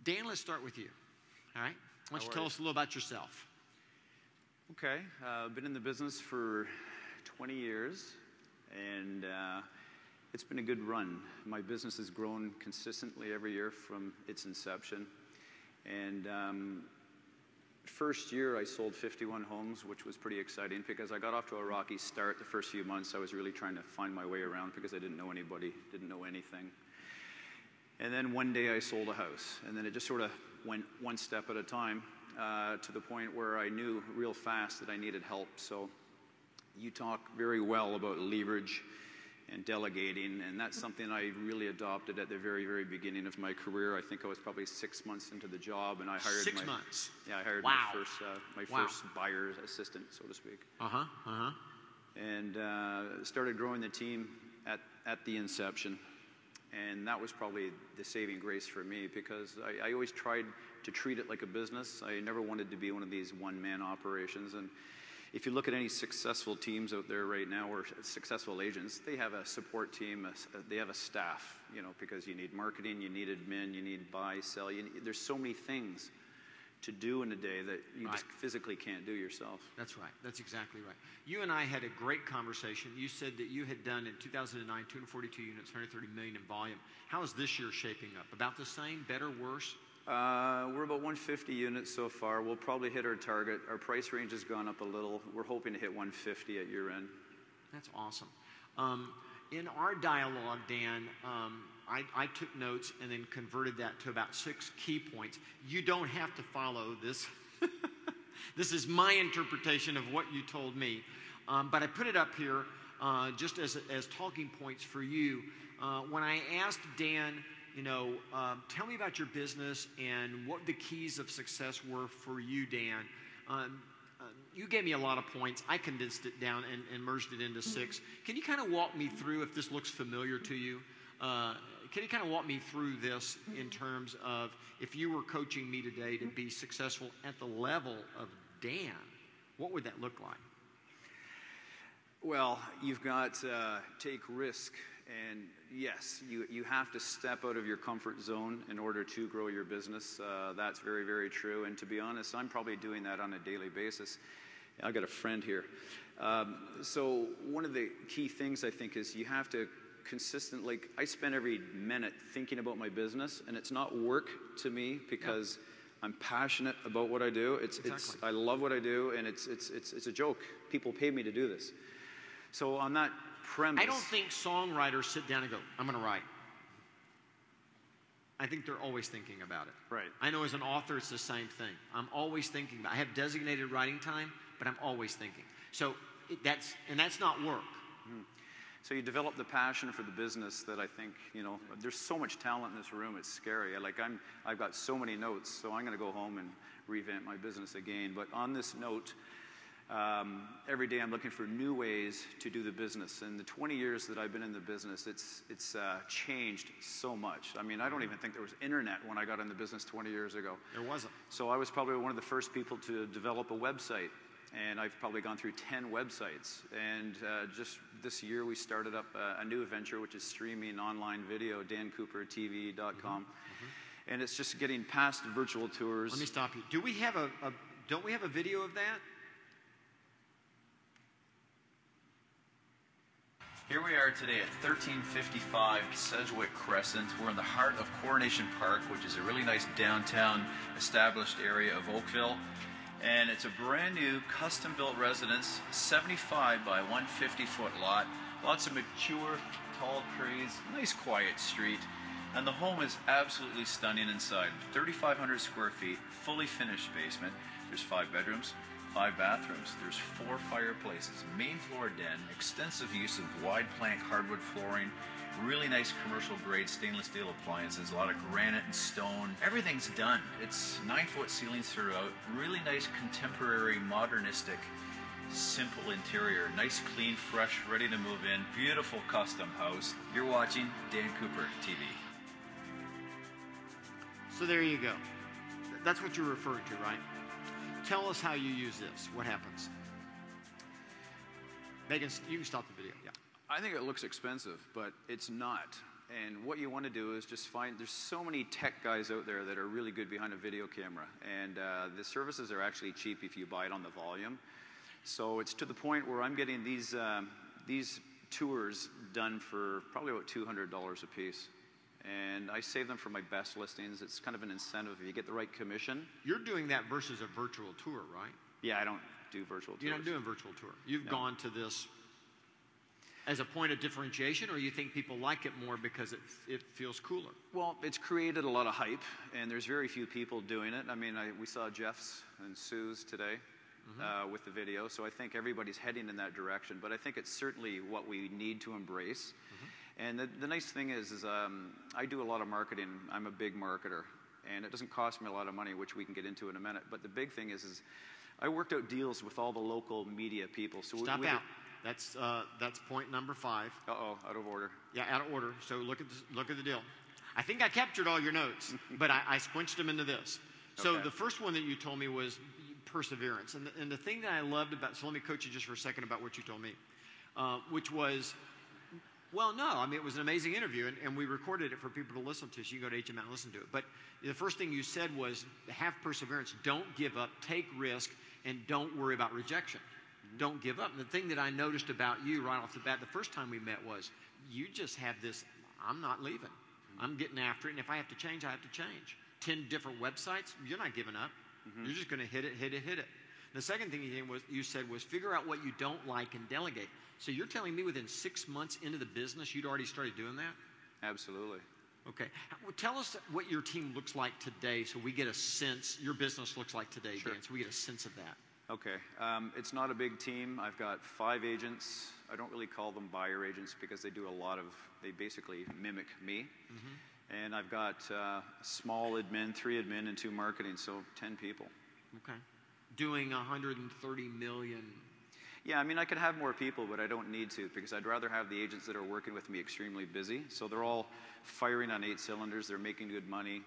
Dan, let's start with you. All right? Why don't you tell us a little about yourself? Okay. I've been in the business for 20 years, and it's been a good run. My business has grown consistently every year from its inception. And first year, I sold 51 homes, which was pretty exciting because I got off to a rocky start. The first few months, I was really trying to find my way around because I didn't know anybody, didn't know anything. And then one day I sold a house, and then it just sort of went one step at a time to the point where I knew real fast that I needed help. So you talk very well about leverage and delegating, and that's something I really adopted at the very, very beginning of my career. I think I was probably 6 months into the job, and I hired 6 months. Yeah, I hired wow. my first buyer's assistant, so to speak. And started growing the team at the inception. And that was probably the saving grace for me because I always tried to treat it like a business. I never wanted to be one of these one-man operations. And if you look at any successful teams out there right now or successful agents, they have a support team, they have a staff, you know, because you need marketing, you need admin, you need buy, sell. There's so many things to do in a day that you just physically can't do yourself. That's right. That's exactly right. You and I had a great conversation. You said that you had done in 2009 242 units, 130 million in volume. How is this year shaping up? About the same? Better? Worse? We're about 150 units so far. We'll probably hit our target. Our price range has gone up a little. We're hoping to hit 150 at year end. That's awesome. In our dialogue, Dan, I took notes and then converted that to about 6 key points. You don't have to follow this. This is my interpretation of what you told me. But I put it up here just as talking points for you. When I asked Dan, you know, tell me about your business and what the keys of success were for you, Dan. You gave me a lot of points. I condensed it down and merged it into 6. Can you kind of walk me through, if this looks familiar to you, can you kind of walk me through this in terms of if you were coaching me today to be successful at the level of Dan, what would that look like? Well, you've got to take risk. And yes, you have to step out of your comfort zone in order to grow your business. That's very, very true. And to be honest, I'm probably doing that on a daily basis. I've got a friend here. So one of the key things I think is you have to consistently, I spend every minute thinking about my business, and it's not work to me because I'm passionate about what I do. I love what I do, and it's a joke. People pay me to do this. So on that premise, I don't think songwriters sit down and go, I'm going to write. I think they're always thinking about it. Right. I know as an author, it's the same thing. I'm always thinking about it. I have designated writing time, but I'm always thinking. So that's not work. So you develop the passion for the business that I think, you know, there's so much talent in this room, it's scary. I've got so many notes, so I'm going to go home and revamp my business again. But on this note, every day I'm looking for new ways to do the business. In the 20 years that I've been in the business, it's changed so much. I mean, I don't even think there was internet when I got in the business 20 years ago. There wasn't. So I was probably one of the first people to develop a website. And I've probably gone through 10 websites. And just this year, we started up a new venture, which is streaming online video, dancoopertv.com. And it's just getting past virtual tours. Let me stop you. Don't we have a video of that? Here we are today at 1355 Sedgwick Crescent. We're in the heart of Coronation Park, which is a really nice downtown established area of Oakville. And it's a brand new custom-built residence, 75 by 150-foot lot. Lots of mature, tall trees, nice quiet street. And the home is absolutely stunning inside. 3,500 square feet, fully finished basement. There's 5 bedrooms, 5 bathrooms. There's 4 fireplaces, main floor den, extensive use of wide plank hardwood flooring, really nice commercial grade stainless steel appliances, a lot of granite and stone. Everything's done. It's 9-foot ceilings throughout, really nice contemporary modernistic simple interior, nice clean fresh ready to move in, beautiful custom house. You're watching Dan Cooper TV. So there you go. That's what you're referring to, right? Tell us how you use this. What happens? Megan, you can stop the video. Yeah. I think it looks expensive, but it's not. And what you want to do is just find, there's so many tech guys out there that are really good behind a video camera. And the services are actually cheap if you buy it on the volume. So it's to the point where I'm getting these tours done for probably about $200 a piece. And I save them for my best listings. It's kind of an incentive if you get the right commission. You're doing that versus a virtual tour, right? Yeah, I don't do virtual tours. You're not doing virtual tour. You've No. gone to this as a point of differentiation, or you think people like it more because it feels cooler? Well, it's created a lot of hype, and there's very few people doing it. I mean, we saw Jeff's and Sue's today with the video, so I think everybody's heading in that direction. But I think it's certainly what we need to embrace. And the nice thing is I do a lot of marketing. I'm a big marketer, and it doesn't cost me a lot of money, which we can get into in a minute. But the big thing is I worked out deals with all the local media people. So Stop out. That's point number 5. Uh-oh, out of order. Yeah, out of order. So look at the deal. I think I captured all your notes, but I squinched them into this. So Okay. the first one that you told me was perseverance. And the thing that I loved about, so let me coach you just for a second about what you told me, which was, well, no, I mean, it was an amazing interview, and we recorded it for people to listen to, so you can go to HMM and listen to it. But the first thing you said was have perseverance, don't give up, take risk, and don't worry about rejection. Don't give up. And the thing that I noticed about you right off the bat the first time we met was you just have this, I'm not leaving. I'm getting after it, and if I have to change, I have to change. 10 different websites, you're not giving up. You're just going to hit it. The second thing you said was figure out what you don't like and delegate. So you're telling me within 6 months into the business, you'd already started doing that? Absolutely. Okay. Well, tell us what your team looks like today so we get a sense, your business looks like today, Sure. Dan, so we get a sense of that. Okay. It's not a big team. I've got 5 agents. I don't really call them buyer agents because they basically mimic me. And I've got small admin, 3 admin, and 2 marketing, so 10 people. Okay. Doing 130 million. Yeah, I mean, I could have more people, but I don't need to because I'd rather have the agents that are working with me extremely busy. So they're all firing on 8 cylinders. They're making good money.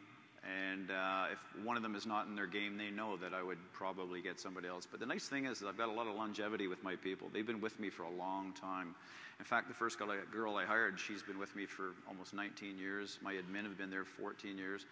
And if one of them is not in their game, they know that I would probably get somebody else. But the nice thing is that I've got a lot of longevity with my people. They've been with me for a long time. In fact, the first girl I hired, she's been with me for almost 19 years. My admin have been there 14 years.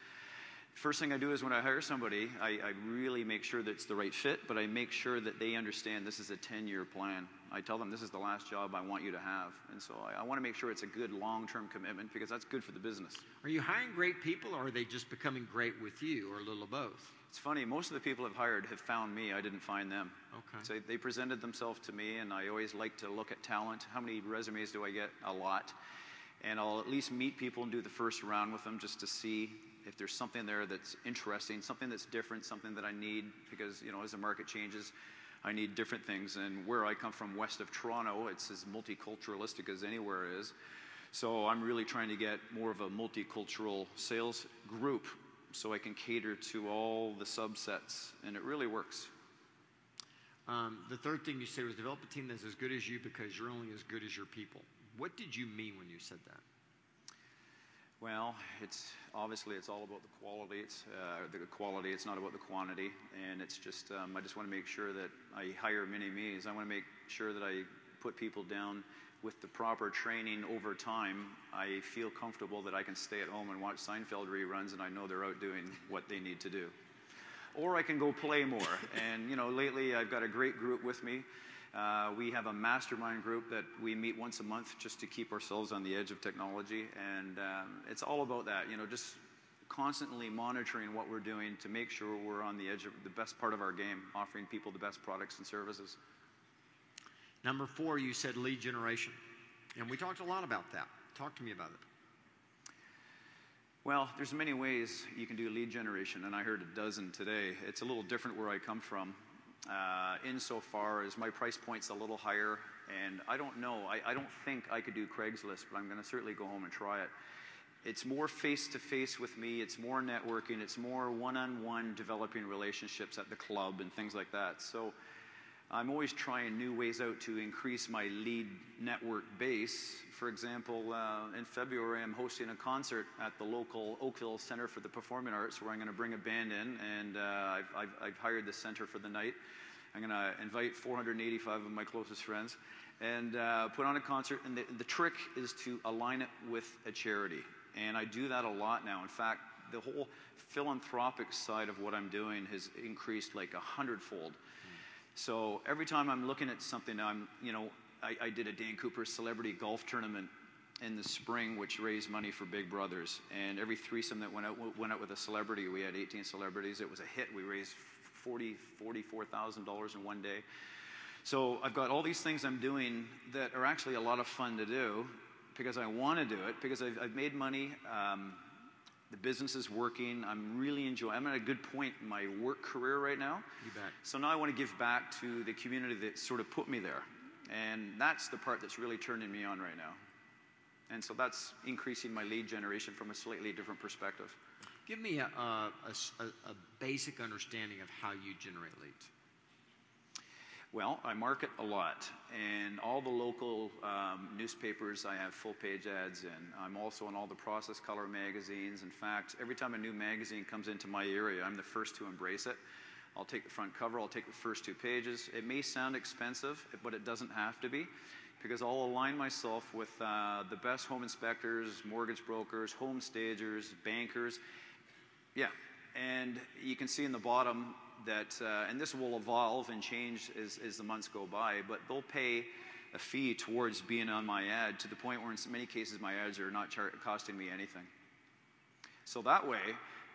First thing I do is when I hire somebody, I really make sure that it's the right fit, but I make sure that they understand this is a 10-year plan. I tell them this is the last job I want you to have. And so I want to make sure it's a good long-term commitment because that's good for the business. Are you hiring great people, or are they just becoming great with you, or a little of both? It's funny, most of the people I've hired have found me. I didn't find them. Okay. So they presented themselves to me, and I always like to look at talent. How many resumes do I get? A lot. And I'll at least meet people and do the first round with them just to see if there's something there that's interesting, something that's different, something that I need, because, you know, as the market changes, I need different things. And where I come from, west of Toronto, it's as multiculturalistic as anywhere is. So I'm really trying to get more of a multicultural sales group so I can cater to all the subsets, and it really works. The third thing you said was develop a team that's as good as you because you're only as good as your people. What did you mean when you said that? Well, it's all about the quality. It's not about the quantity, and it's just I just want to make sure that I hire mini-me's. I want to make sure that I put people down with the proper training over time. I feel comfortable that I can stay at home and watch Seinfeld reruns, and I know they're out doing what they need to do. Or I can go play more. And you know, lately I've got a great group with me. We have a mastermind group that we meet once a month just to keep ourselves on the edge of technology. And it's all about that, you know, just constantly monitoring what we're doing to make sure we're on the edge of the best part of our game, offering people the best products and services. Number 4, you said lead generation. And we talked a lot about that. Talk to me about it. Well, there's many ways you can do lead generation, and I heard a dozen today. It's a little different where I come from. Insofar as my price point's a little higher, and I don't know, I don't think I could do Craigslist, but I'm going to certainly go home and try it. It's more face-to-face with me, it's more networking, it's more one-on-one developing relationships at the club and things like that. So I'm always trying new ways out to increase my lead network base. For example, in February, I'm hosting a concert at the local Oakville Center for the Performing Arts where I'm going to bring a band in, and I've hired the center for the night. I'm going to invite 485 of my closest friends, and put on a concert. And the trick is to align it with a charity. And I do that a lot now. In fact, the whole philanthropic side of what I'm doing has increased like 100-fold. So every time I'm looking at something, I did a Dan Cooper celebrity golf tournament in the spring, which raised money for Big Brothers. And every threesome that went out with a celebrity. We had 18 celebrities. It was a hit. We raised $44,000 in one day. So I've got all these things I'm doing that are actually a lot of fun to do because I want to do it, because I've made money. The business is working. I'm really enjoying. I'm at a good point in my work career right now. You bet. So now I want to give back to the community that sort of put me there. And that's the part that's really turning me on right now. And so that's increasing my lead generation from a slightly different perspective. Give me a basic understanding of how you generate leads. Well, I market a lot, and all the local newspapers, I have full-page ads in. I'm also in all the process color magazines. In fact, every time a new magazine comes into my area, I'm the first to embrace it. I'll take the front cover, I'll take the first 2 pages. It may sound expensive, but it doesn't have to be, because I'll align myself with the best home inspectors, mortgage brokers, home stagers, bankers. Yeah, and you can see in the bottom that, and this will evolve and change as the months go by, but they'll pay a fee towards being on my ad, to the point where in many cases my ads are not costing me anything. So that way,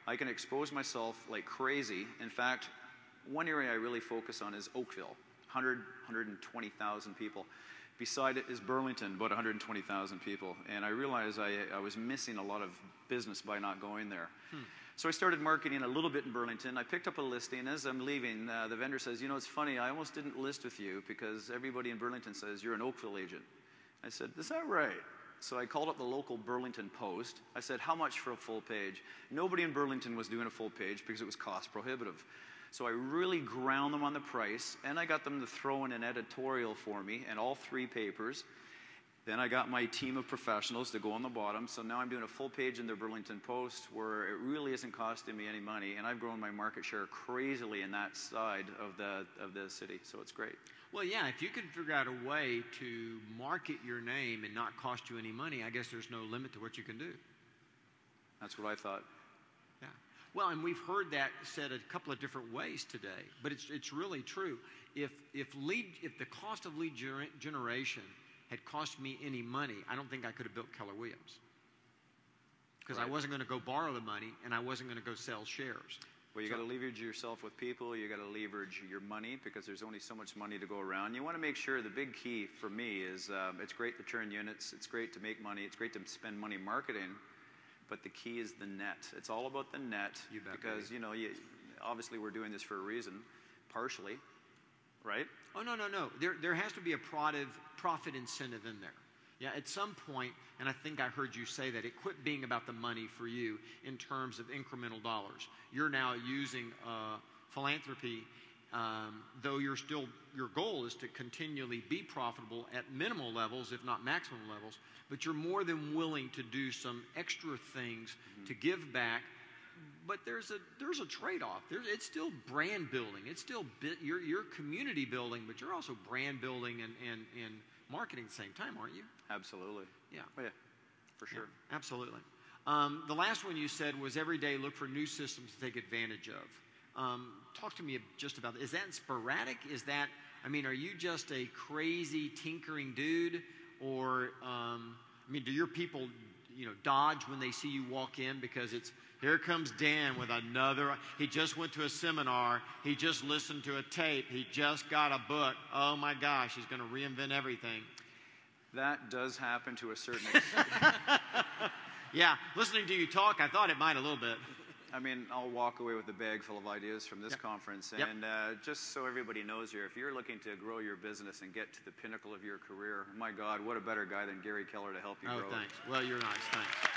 I can expose myself like crazy. In fact, one area I really focus on is Oakville, 120,000 people. Beside it is Burlington, about 120,000 people. And I realized I was missing a lot of business by not going there. So I started marketing a little bit in Burlington. I picked up a listing. As I'm leaving, the vendor says, it's funny, I almost didn't list with you because everybody in Burlington says you're an Oakville agent. I said, is that right? So I called up the local Burlington Post. I said, how much for a full page? Nobody in Burlington was doing a full page because it was cost prohibitive. So I really ground them on the price, and I got them to throw in an editorial for me in all 3 papers. Then I got my team of professionals to go on the bottom. So now I'm doing a full page in the Burlington Post where it really isn't costing me any money, and I've grown my market share crazily in that side of the city. So it's great. Well, yeah, if you can figure out a way to market your name and not cost you any money, I guess there's no limit to what you can do. That's what I thought. Yeah. Well, and we've heard that said a couple of different ways today, but it's really true. If the cost of lead generation had cost me any money, I don't think I could have built Keller Williams, because I wasn't going to go borrow the money and I wasn't going to go sell shares. Well, you got to leverage yourself with people. You got to leverage your money, because there's only so much money to go around. You want to make sure, the big key for me is it's great to turn units, it's great to make money, it's great to spend money marketing, but the key is the net. It's all about the net. You bet, because obviously we're doing this for a reason, partially, right? Oh, no. There has to be a profit incentive in there. Yeah, at some point, and I think I heard you say that, it quit being about the money for you in terms of incremental dollars. You're now using philanthropy, though your goal is to continually be profitable at minimal levels, if not maximum levels, but you're more than willing to do some extra things to give back. But there's a trade-off. It's still brand building. It's still you're community building, but you're also brand building and marketing at the same time, aren't you? Absolutely. Yeah. Oh, yeah, for sure. Yeah, absolutely. The last one you said was every day look for new systems to take advantage of. Talk to me just about that. Is that sporadic? Are you just a crazy tinkering dude? Or, do your people, dodge when they see you walk in because it's, here comes Dan with another, he just went to a seminar, he just listened to a tape, he just got a book, oh my gosh, he's going to reinvent everything. That does happen to a certain extent. Yeah, listening to you talk, I thought it might a little bit. I'll walk away with a bag full of ideas from this conference. Yep. And just so everybody knows here, if you're looking to grow your business and get to the pinnacle of your career, my God, what a better guy than Gary Keller to help you grow. Oh, thanks. Well, you're nice. Thanks.